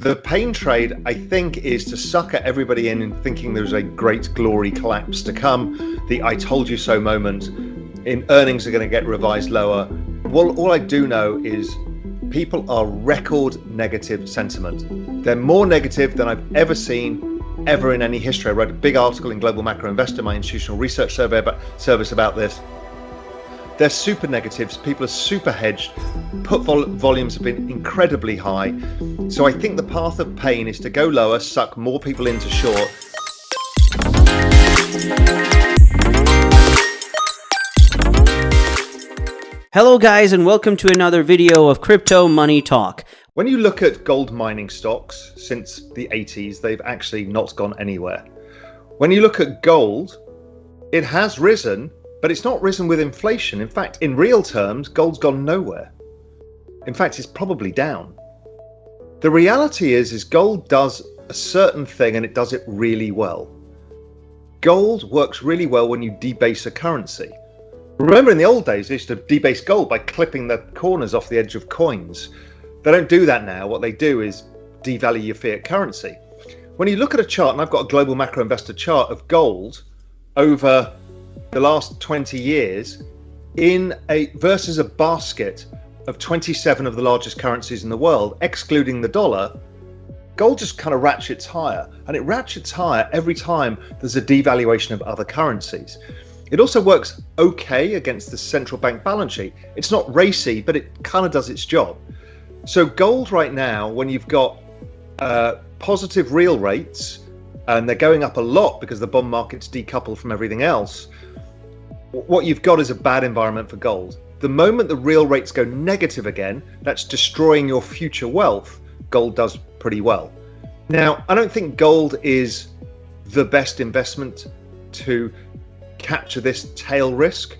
The pain trade, I think, is to sucker everybody in thinking there's a great glory collapse to come. The I told you so moment in earnings are going to get revised lower. Well, all I do know is people are record negative sentiment. They're more negative than I've ever seen, ever in any history. I wrote a big article in Global Macro Investor, my institutional research service about this. They're super negatives. People are super hedged. Put volumes have been incredibly high. So I think the path of pain is to go lower, suck more people into short. Hello guys, and welcome to another video of Crypto Money Talk. When you look at gold mining stocks since the 80s, they've actually not gone anywhere. When you look at gold, it has risen, but it's not risen with inflation. In fact, in real terms, gold's gone nowhere. In fact, it's probably down. The reality is gold does a certain thing and it does it really well. Gold works really well when you debase a currency. Remember in the old days, they used to debase gold by clipping the corners off the edge of coins. They don't do that now. What they do is devalue your fiat currency. When you look at a chart, and I've got a global macro investor chart of gold over the last 20 years versus a basket of 27 of the largest currencies in the world, excluding the dollar, gold just kind of ratchets higher, and it ratchets higher every time there's a devaluation of other currencies. It also works okay against the central bank balance sheet. It's not racy, but it kind of does its job. So gold right now, when you've got positive real rates, and they're going up a lot because the bond market's decoupled from everything else, what you've got is a bad environment for gold. The moment the real rates go negative again, that's destroying your future wealth. Gold does pretty well. Now, I don't think gold is the best investment to capture this tail risk.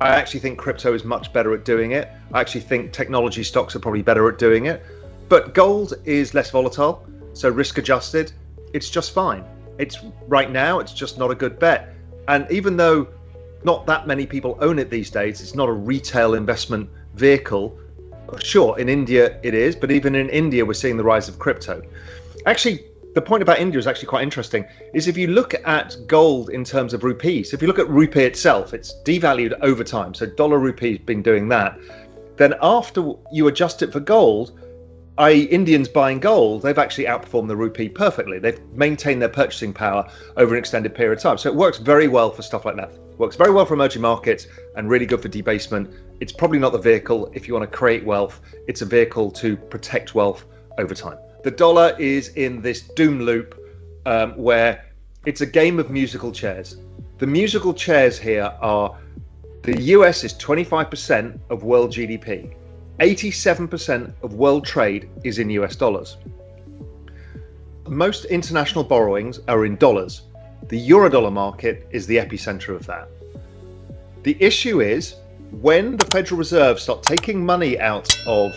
I actually think crypto is much better at doing it. I actually think technology stocks are probably better at doing it. But gold is less volatile, so risk adjusted, it's just fine. It's right now, it's just not a good bet. And even though not that many people own it these days, it's not a retail investment vehicle. Sure, in India it is, but even in India we're seeing the rise of crypto. Actually, the point about India is actually quite interesting, is if you look at gold in terms of rupees, if you look at rupee itself, it's devalued over time, so dollar rupee's been doing that. Then after you adjust it for gold, i.e. Indians buying gold, they've actually outperformed the rupee perfectly. They've maintained their purchasing power over an extended period of time. So it works very well for stuff like that. Works very well for emerging markets and really good for debasement. It's probably not the vehicle if you want to create wealth. It's a vehicle to protect wealth over time. The dollar is in this doom loop where it's a game of musical chairs. The musical chairs here are the US is 25% of world GDP. 87% of world trade is in US dollars. Most international borrowings are in dollars. The Eurodollar market is the epicenter of that. The issue is when the Federal Reserve start taking money out of,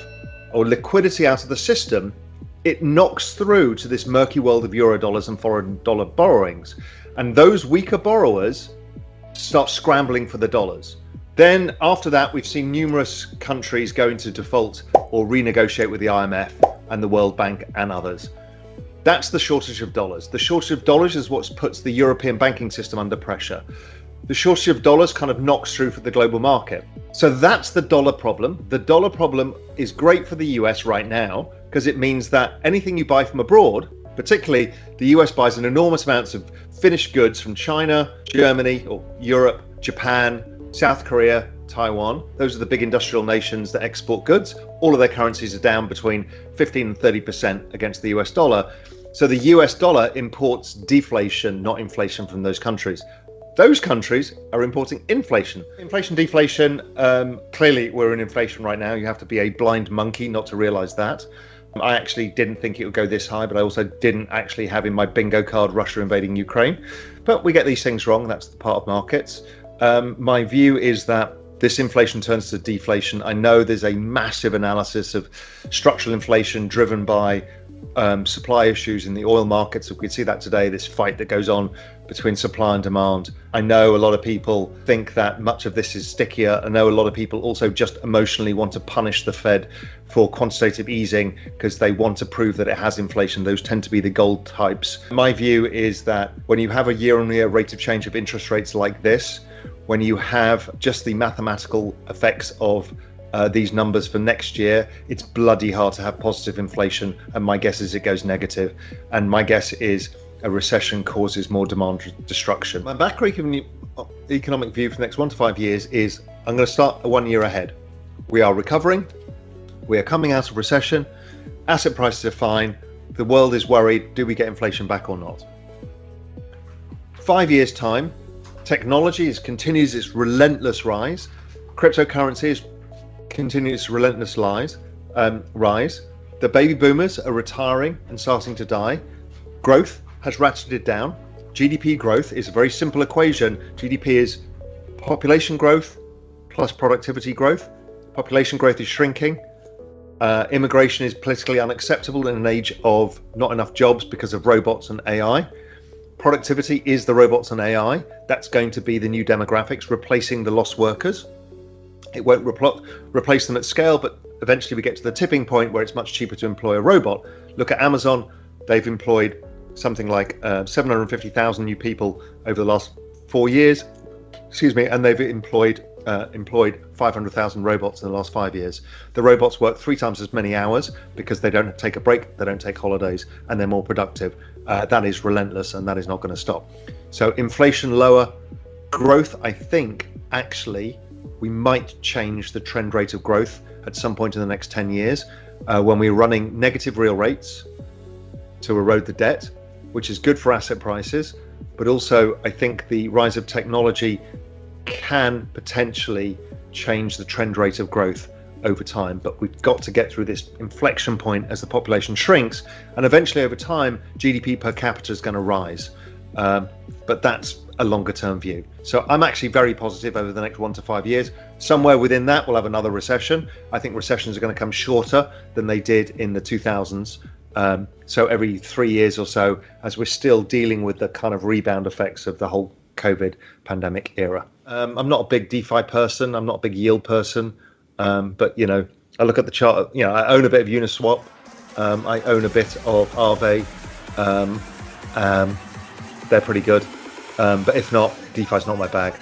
or liquidity out of the system, it knocks through to this murky world of Eurodollars and foreign dollar borrowings. And those weaker borrowers start scrambling for the dollars. Then after that, we've seen numerous countries go into default or renegotiate with the IMF and the World Bank and others. That's the shortage of dollars. The shortage of dollars is what puts the European banking system under pressure. The shortage of dollars kind of knocks through for the global market. So that's the dollar problem. The dollar problem is great for the US right now because it means that anything you buy from abroad, particularly the US buys an enormous amounts of finished goods from China, Germany, or Europe, Japan, South Korea, Taiwan. Those are the big industrial nations that export goods. All of their currencies are down between 15 and 30% against the US dollar. So the US dollar imports deflation, not inflation from those countries. Those countries are importing inflation. Inflation, deflation, clearly we're in inflation right now. You have to be a blind monkey not to realize that. I actually didn't think it would go this high, but I also didn't actually have in my bingo card Russia invading Ukraine. But we get these things wrong. That's the part of markets. My view is that this inflation turns to deflation. I know there's a massive analysis of structural inflation driven by supply issues in the oil markets. We could see that today, this fight that goes on between supply and demand. I know a lot of people think that much of this is stickier. I know a lot of people also just emotionally want to punish the Fed for quantitative easing because they want to prove that it has inflation. Those tend to be the gold types. My view is that when you have a year-on-year rate of change of interest rates like this, when you have just the mathematical effects of these numbers for next year, it's bloody hard to have positive inflation, and my guess is it goes negative, and my guess is a recession causes more demand destruction. My macroeconomic view for the next 1 to 5 years is I'm going to start 1 year ahead. We are recovering, we are coming out of recession, asset prices are fine, the world is worried, do we get inflation back or not? 5 years time, technology continues its relentless rise, cryptocurrencies continue its relentless rise. The baby boomers are retiring and starting to die. Growth has ratcheted down. GDP growth is a very simple equation. GDP is population growth plus productivity growth. Population growth is shrinking. Immigration is politically unacceptable in an age of not enough jobs because of robots and AI. Productivity is the robots and AI. That's going to be the new demographics, replacing the lost workers. It won't replace them at scale, but eventually we get to the tipping point where it's much cheaper to employ a robot. Look at Amazon. They've employed something like 750,000 new people over the last 4 years, and they've employed 500,000 robots in the last 5 years. The robots work 3 times as many hours because they don't take a break, they don't take holidays, and they're more productive. That is relentless, and that is not going to stop. So inflation lower, growth, I think, actually, we might change the trend rate of growth at some point in the next 10 years when we're running negative real rates to erode the debt, which is good for asset prices, but also I think the rise of technology can potentially change the trend rate of growth over time. But we've got to get through this inflection point as the population shrinks, and eventually over time GDP per capita is going to rise, but that's a longer term view. So I'm actually very positive over the next 1 to 5 years. Somewhere within that we'll have another recession. I think recessions are going to come shorter than they did in the 2000s. So every 3 years or so, as we're still dealing with the kind of rebound effects of the whole COVID pandemic era. I'm not a big DeFi person. I'm not a big yield person. But, I look at the chart. I own a bit of Uniswap. I own a bit of Aave. They're pretty good. But if not, DeFi's not my bag.